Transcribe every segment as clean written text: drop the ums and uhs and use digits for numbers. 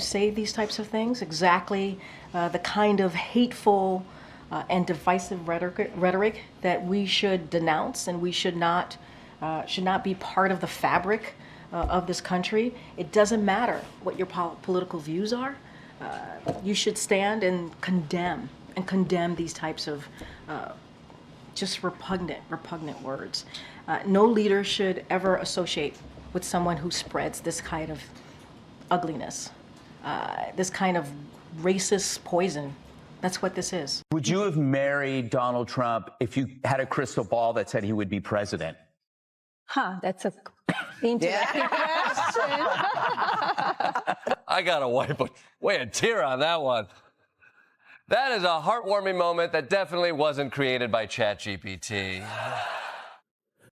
Say these types of things, exactly the kind of hateful and divisive rhetoric that we should denounce, and we should not be part of the fabric of this country. It doesn't matter what your political views are. You should stand and condemn these types of just repugnant words. No leader should ever associate with someone who spreads this kind of ugliness, this kind of racist poison. That's what this is. Would you have married Donald Trump if you had a crystal ball that said he would be president? That's a interesting question. I gotta wipe away a tear on that one. That is a heartwarming moment that definitely wasn't created by ChatGPT.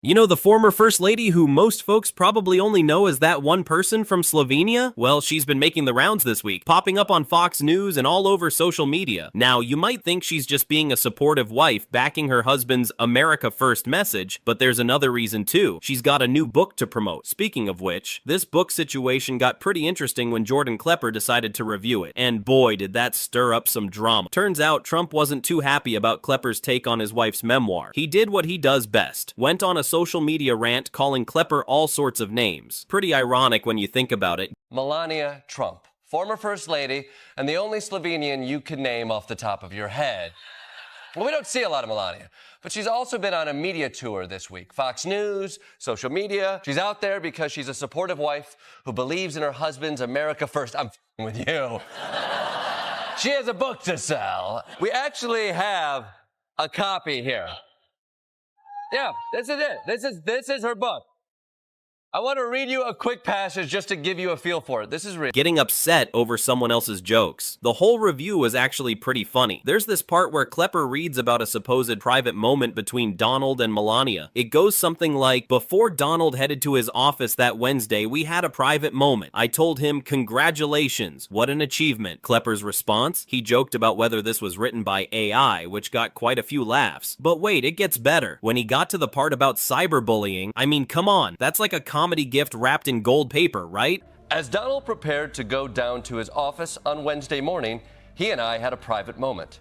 You know the former First Lady who most folks probably only know as that one person from Slovenia? Well, she's been making the rounds this week, popping up on Fox News and all over social media. Now, you might think she's just being a supportive wife backing her husband's America First message, but there's another reason too. She's got a new book to promote. Speaking of which, this book situation got pretty interesting when Jordan Klepper decided to review it, and boy did that stir up some drama. Turns out Trump wasn't too happy about Klepper's take on his wife's memoir. He did what he does best, went on a social media rant calling Klepper all sorts of names. Pretty ironic when you think about it. Melania Trump, former First Lady, and the only Slovenian you can name off the top of your head. Well, we don't see a lot of Melania, but she's also been on a media tour this week. Fox News, social media. She's out there because she's a supportive wife who believes in her husband's America First. I'm f***ing with you. She has a book to sell. We actually have a copy here. Yeah, this is it. This is her book. I want to read you a quick passage just to give you a feel for it. This is real. Getting upset over someone else's jokes. The whole review was actually pretty funny. There's this part where Klepper reads about a supposed private moment between Donald and Melania. It goes something like, "Before Donald headed to his office that Wednesday, we had a private moment. I told him, 'Congratulations, what an achievement.'" Klepper's response? He joked about whether this was written by AI, which got quite a few laughs. But wait, it gets better. When he got to the part about cyberbullying, I mean, come on, that's like a comedy gift wrapped in gold paper, right? As Donald prepared to go down to his office on Wednesday morning, he and I had a private moment.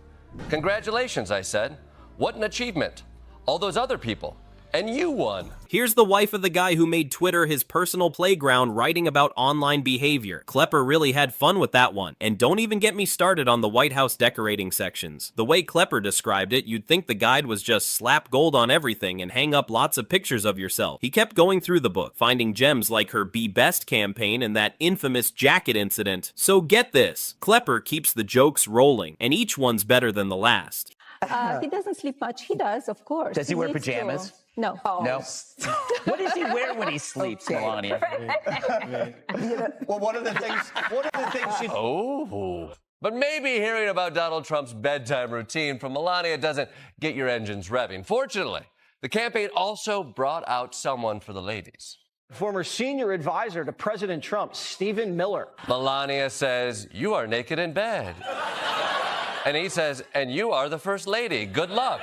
"Congratulations," I said. "What an achievement. All those other people. And you won." Here's the wife of the guy who made Twitter his personal playground writing about online behavior. Klepper really had fun with that one. And don't even get me started on the White House decorating sections. The way Klepper described it, you'd think the guide was just slap gold on everything and hang up lots of pictures of yourself. He kept going through the book, finding gems like her Be Best campaign and that infamous jacket incident. So get this, Klepper keeps the jokes rolling, and each one's better than the last. He doesn't sleep much. He does, of course. Does he wear needs to. pajamas? No. No. What does he wear when he sleeps, Melania? Well, one of the things she... Oh. But maybe hearing about Donald Trump's bedtime routine from Melania doesn't get your engines revving. Fortunately, the campaign also brought out someone for the ladies. Former senior advisor to President Trump, Stephen Miller. Melania says, "You are naked in bed." And he says, "And you are the First Lady. Good luck."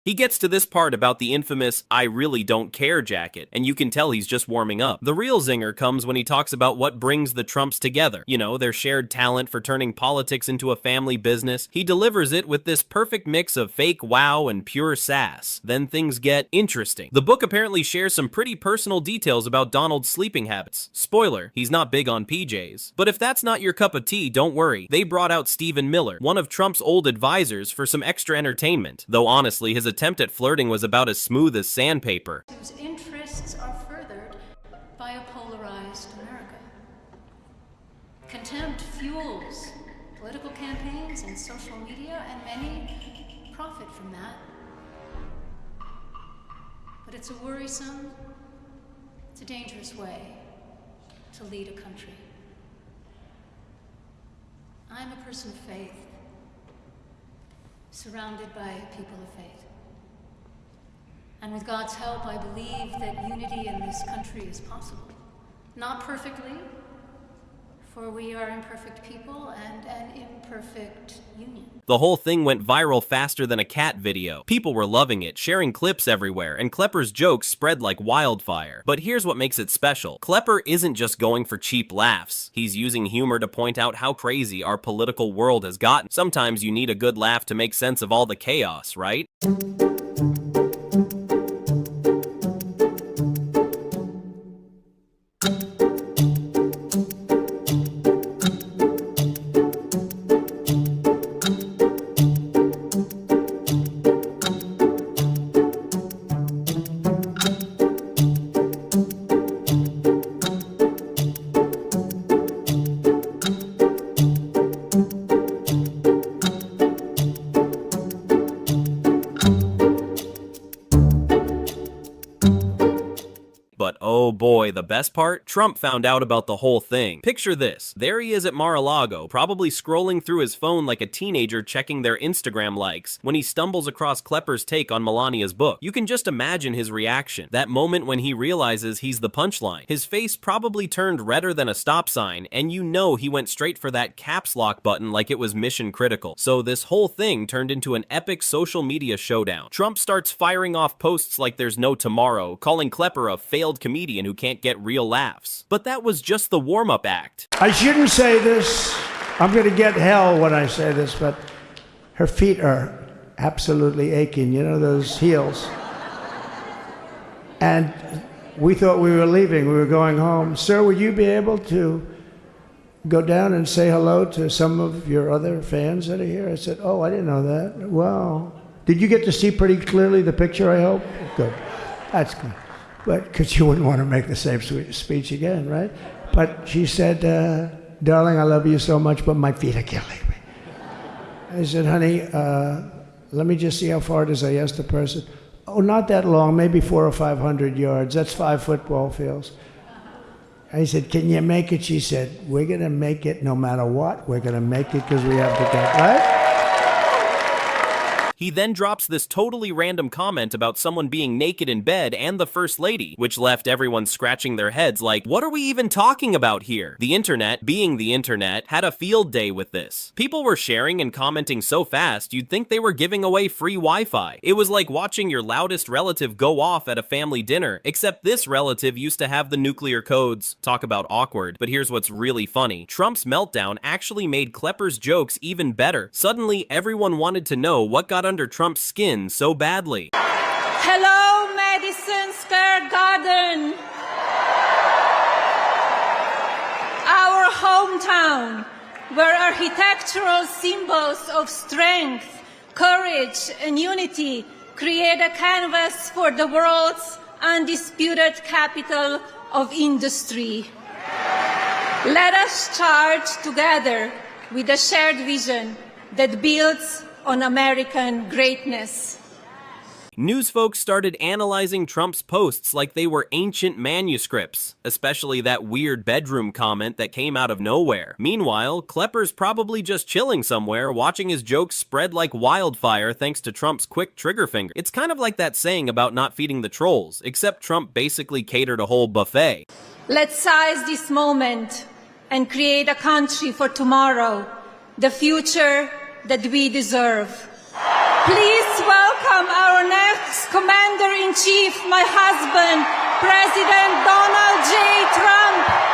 He gets to this part about the infamous "I really don't care" jacket, and you can tell he's just warming up. The real zinger comes when he talks about what brings the Trumps together. You know, their shared talent for turning politics into a family business. He delivers it with this perfect mix of fake wow and pure sass. Then things get interesting. The book apparently shares some pretty personal details about Donald's sleeping habits. Spoiler, he's not big on PJs. But if that's not your cup of tea, don't worry. They brought out Stephen Miller, one of Trump's old advisors, for some extra entertainment. Though honestly, his attempt at flirting was about as smooth as sandpaper. Whose interests are furthered by a polarized America. Contempt fuels political campaigns and social media, and many profit from that. But it's a worrisome, it's a dangerous way to lead a country. I'm a person of faith, surrounded by people of faith. And with God's help, I believe that unity in this country is possible. Not perfectly, For we are imperfect people and an imperfect union. The whole thing went viral faster than a cat video. People were loving it, sharing clips everywhere, and Klepper's jokes spread like wildfire. But here's what makes it special. Klepper isn't just going for cheap laughs. He's using humor to point out how crazy our political world has gotten. Sometimes you need a good laugh to make sense of all the chaos, right? But oh boy, the best part? Trump found out about the whole thing. Picture this. There he is at Mar-a-Lago, probably scrolling through his phone like a teenager checking their Instagram likes, when he stumbles across Klepper's take on Melania's book. You can just imagine his reaction. That moment when he realizes he's the punchline. His face probably turned redder than a stop sign, and you know he went straight for that caps lock button like it was mission critical. So this whole thing turned into an epic social media showdown. Trump starts firing off posts like there's no tomorrow, calling Klepper a failed comedian who can't get real laughs. But that was just the warm-up act. I shouldn't say this. I'm going to get hell when I say this, but her feet are absolutely aching, you know, those heels. And we thought we were leaving. We were going home. Sir, would you be able to go down and say hello to some of your other fans that are here? I said, oh, I didn't know that. Wow. Did you get to see pretty clearly the picture, I hope? Good. That's good. But because you wouldn't want to make the same speech again, right? But she said, darling, I love you so much, but my feet are killing me. I said, honey, let me just see how far it is. I asked the person. Oh, not that long, maybe 400 or 500 yards. That's 5 football fields. I said, can you make it? She said, we're going to make it no matter what. We're going to make it because we have to get, right? He then drops this totally random comment about someone being naked in bed and the First Lady, which left everyone scratching their heads like, what are we even talking about here? The internet, being the internet, had a field day with this. People were sharing and commenting so fast, you'd think they were giving away free Wi-Fi. It was like watching your loudest relative go off at a family dinner, except this relative used to have the nuclear codes. Talk about awkward. But here's what's really funny. Trump's meltdown actually made Klepper's jokes even better. Suddenly, everyone wanted to know what got under Trump's skin so badly. Hello, Madison Square Garden. Our hometown, where architectural symbols of strength, courage, and unity create a canvas for the world's undisputed capital of industry. Let us charge together with a shared vision that builds on American greatness. News folks started analyzing Trump's posts like they were ancient manuscripts, especially that weird bedroom comment that came out of nowhere. Meanwhile, Klepper's probably just chilling somewhere, watching his jokes spread like wildfire thanks to Trump's quick trigger finger. It's kind of like that saying about not feeding the trolls, except Trump basically catered a whole buffet. Let's seize this moment and create a country for tomorrow, the future that we deserve. Please welcome our next Commander-in-Chief, my husband, President Donald J. Trump.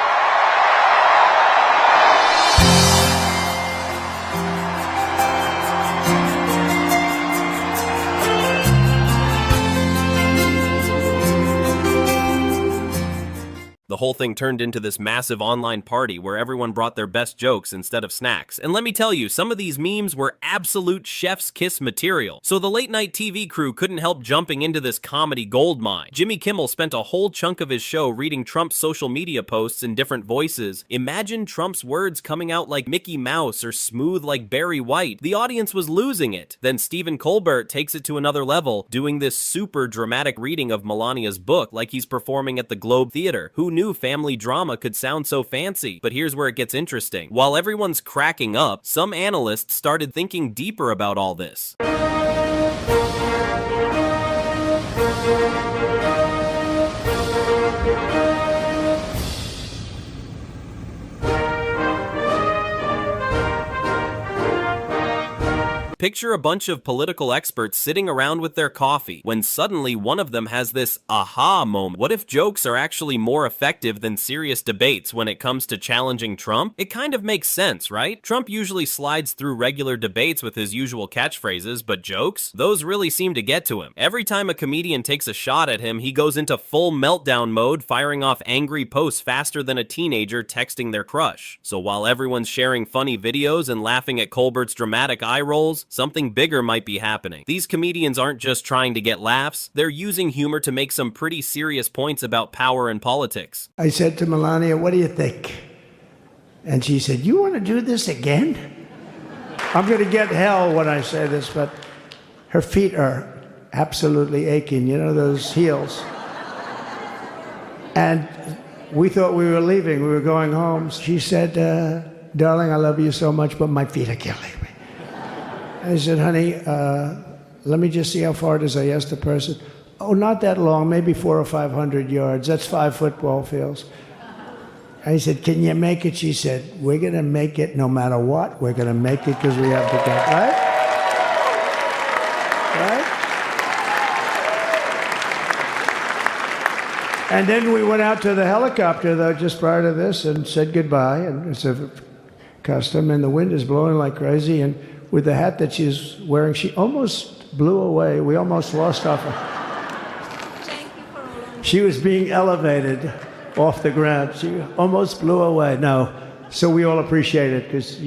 The whole thing turned into this massive online party where everyone brought their best jokes instead of snacks. And let me tell you, some of these memes were absolute chef's kiss material. So the late night TV crew couldn't help jumping into this comedy goldmine. Jimmy Kimmel spent a whole chunk of his show reading Trump's social media posts in different voices. Imagine Trump's words coming out like Mickey Mouse or smooth like Barry White. The audience was losing it. Then Stephen Colbert takes it to another level, doing this super dramatic reading of Melania's book like he's performing at the Globe Theater. Who knew family drama could sound so fancy? But here's where it gets interesting. While everyone's cracking up, some analysts started thinking deeper about all this. Picture a bunch of political experts sitting around with their coffee when suddenly one of them has this aha moment. What if jokes are actually more effective than serious debates when it comes to challenging Trump? It kind of makes sense, right? Trump usually slides through regular debates with his usual catchphrases, but jokes? Those really seem to get to him. Every time a comedian takes a shot at him, he goes into full meltdown mode, firing off angry posts faster than a teenager texting their crush. So while everyone's sharing funny videos and laughing at Colbert's dramatic eye rolls, something bigger might be happening. These comedians aren't just trying to get laughs, they're using humor to make some pretty serious points about power and politics. I said to Melania, what do you think? And she said, you want to do this again? I'm going to get hell when I say this, but her feet are absolutely aching, you know, those heels. And we thought we were leaving, we were going home. She said, darling, I love you so much, but my feet are killing me. I said, honey, let me just see how far it is. I asked the person. Oh, not that long, maybe 400 or 500 yards. That's 5 football fields. I said, can you make it? She said, we're going to make it no matter what. We're going to make it because we have to go. Right? Right? And then we went out to the helicopter, though, just prior to this and said goodbye. And it's a custom, and the wind is blowing like crazy. And with the hat that she's wearing, she almost blew away. We almost lost off her. She was being elevated off the ground. She almost blew away. No. So we all appreciate it because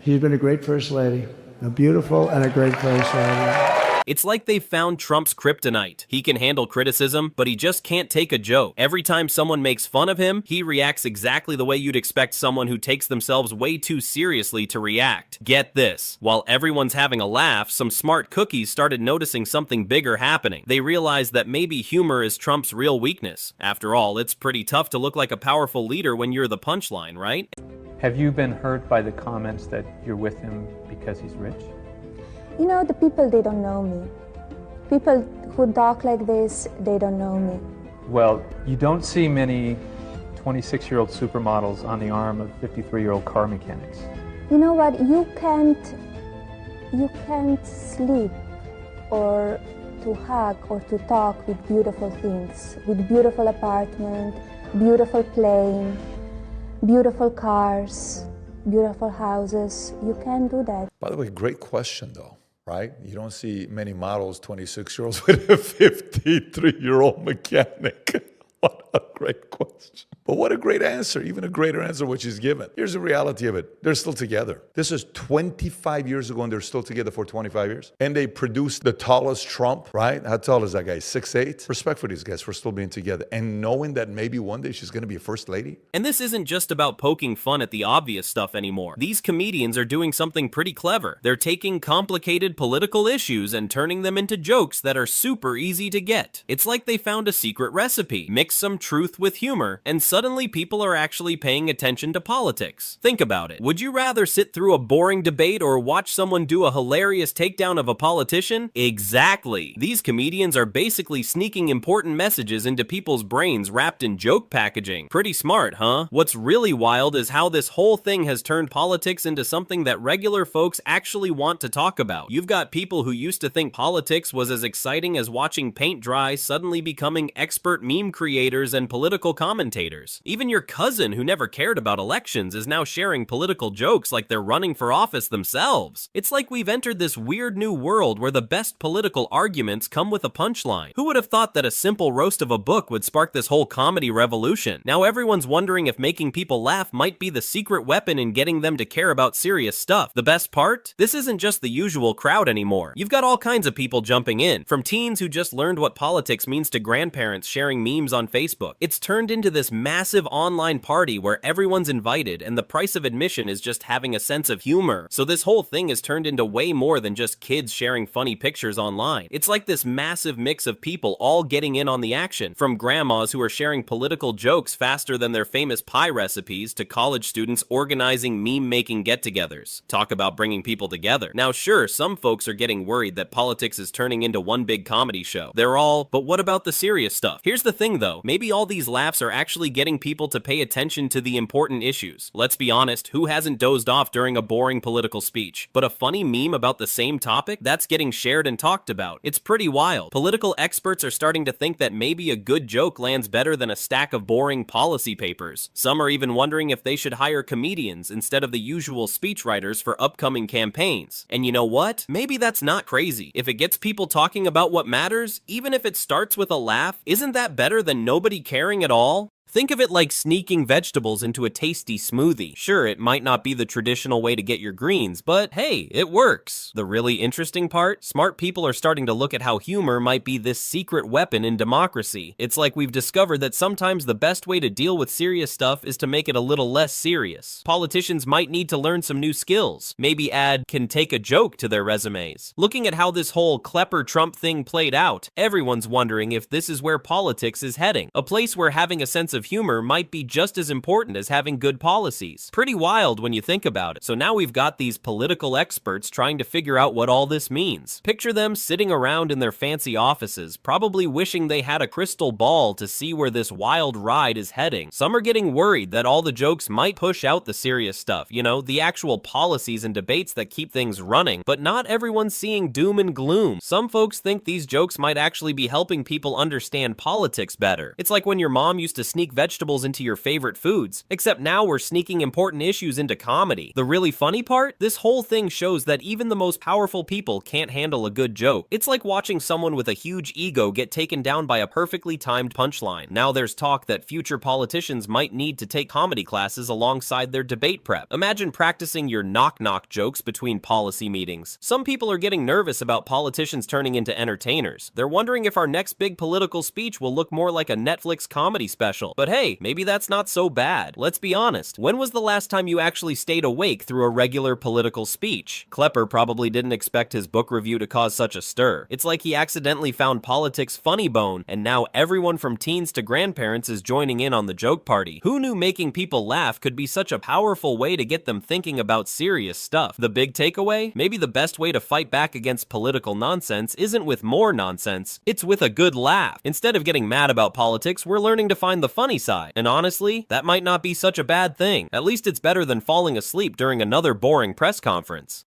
she's been a great first lady. A beautiful and a great first lady. It's like they've found Trump's kryptonite. He can handle criticism, but he just can't take a joke. Every time someone makes fun of him, he reacts exactly the way you'd expect someone who takes themselves way too seriously to react. Get this. While everyone's having a laugh, some smart cookies started noticing something bigger happening. They realized that maybe humor is Trump's real weakness. After all, it's pretty tough to look like a powerful leader when you're the punchline, right? Have you been hurt by the comments that you're with him because he's rich? You know, the people, they don't know me. People who talk like this, they don't know me. Well, You don't see many 26-year-old supermodels on the arm of 53-year-old car mechanics. You know what, you can't sleep or to hug or to talk with beautiful things, with beautiful apartment, beautiful plane, beautiful cars, beautiful houses. You can't do that. By the way, great question though, right? You don't see many models, 26-year-olds with a 53-year-old mechanic. What a great question. But what a great answer, even a greater answer what she's given. Here's the reality of it. They're still together. This is 25 years ago and they're still together for 25 years. And they produced the tallest Trump, right? How tall is that guy? 6'8"? Respect for these guys for still being together. And knowing that maybe one day she's going to be a first lady. And this isn't just about poking fun at the obvious stuff anymore. These comedians are doing something pretty clever. They're taking complicated political issues and turning them into jokes that are super easy to get. It's like they found a secret recipe, mixed some truth with humor, and suddenly people are actually paying attention to politics. Think about it. Would you rather sit through a boring debate or watch someone do a hilarious takedown of a politician? Exactly. These comedians are basically sneaking important messages into people's brains wrapped in joke packaging. Pretty smart, huh? What's really wild is how this whole thing has turned politics into something that regular folks actually want to talk about. You've got people who used to think politics was as exciting as watching paint dry suddenly becoming expert meme creators and political commentators. Even your cousin who never cared about elections is now sharing political jokes like they're running for office themselves. It's like we've entered this weird new world where the best political arguments come with a punchline. Who would have thought that a simple roast of a book would spark this whole comedy revolution? Now everyone's wondering if making people laugh might be the secret weapon in getting them to care about serious stuff. The best part? This isn't just the usual crowd anymore. You've got all kinds of people jumping in, from teens who just learned what politics means to grandparents sharing memes on Facebook. It's turned into this massive online party where everyone's invited and the price of admission is just having a sense of humor. So this whole thing has turned into way more than just kids sharing funny pictures online. It's like this massive mix of people all getting in on the action, from grandmas who are sharing political jokes faster than their famous pie recipes to college students organizing meme-making get-togethers. Talk about bringing people together. Now sure, some folks are getting worried that politics is turning into one big comedy show. They're all, but what about the serious stuff? Here's the thing though, maybe all these laughs are actually getting people to pay attention to the important issues. Let's be honest, who hasn't dozed off during a boring political speech? But a funny meme about the same topic, that's getting shared and talked about. It's pretty wild. Political experts are starting to think that maybe a good joke lands better than a stack of boring policy papers. Some are even wondering if they should hire comedians instead of the usual speechwriters for upcoming campaigns. And you know what? Maybe that's not crazy. If it gets people talking about what matters, even if it starts with a laugh, isn't that better than nobody caring at all? Think of it like sneaking vegetables into a tasty smoothie. Sure, it might not be the traditional way to get your greens, but hey, it works. The really interesting part? Smart people are starting to look at how humor might be this secret weapon in democracy. It's like we've discovered that sometimes the best way to deal with serious stuff is to make it a little less serious. Politicians might need to learn some new skills. Maybe add "can take a joke" to their resumes. Looking at how this whole Klepper Trump thing played out, everyone's wondering if this is where politics is heading. A place where having a sense of humor might be just as important as having good policies. Pretty wild when you think about it. So now we've got these political experts trying to figure out what all this means. Picture them sitting around in their fancy offices, probably wishing they had a crystal ball to see where this wild ride is heading. Some are getting worried that all the jokes might push out the serious stuff, you know, the actual policies and debates that keep things running, but not everyone's seeing doom and gloom. Some folks think these jokes might actually be helping people understand politics better. It's like when your mom used to sneak vegetables into your favorite foods, except now we're sneaking important issues into comedy. The really funny part? This whole thing shows that even the most powerful people can't handle a good joke. It's like watching someone with a huge ego get taken down by a perfectly timed punchline. Now there's talk that future politicians might need to take comedy classes alongside their debate prep. Imagine practicing your knock-knock jokes between policy meetings. Some people are getting nervous about politicians turning into entertainers. They're wondering if our next big political speech will look more like a Netflix comedy special. But hey, maybe that's not so bad. Let's be honest, when was the last time you actually stayed awake through a regular political speech? Klepper probably didn't expect his book review to cause such a stir. It's like he accidentally found politics funny bone, and now everyone from teens to grandparents is joining in on the joke party. Who knew making people laugh could be such a powerful way to get them thinking about serious stuff? The big takeaway? Maybe the best way to fight back against political nonsense isn't with more nonsense, it's with a good laugh. Instead of getting mad about politics, we're learning to find the funny side. And honestly, that might not be such a bad thing. At least it's better than falling asleep during another boring press conference.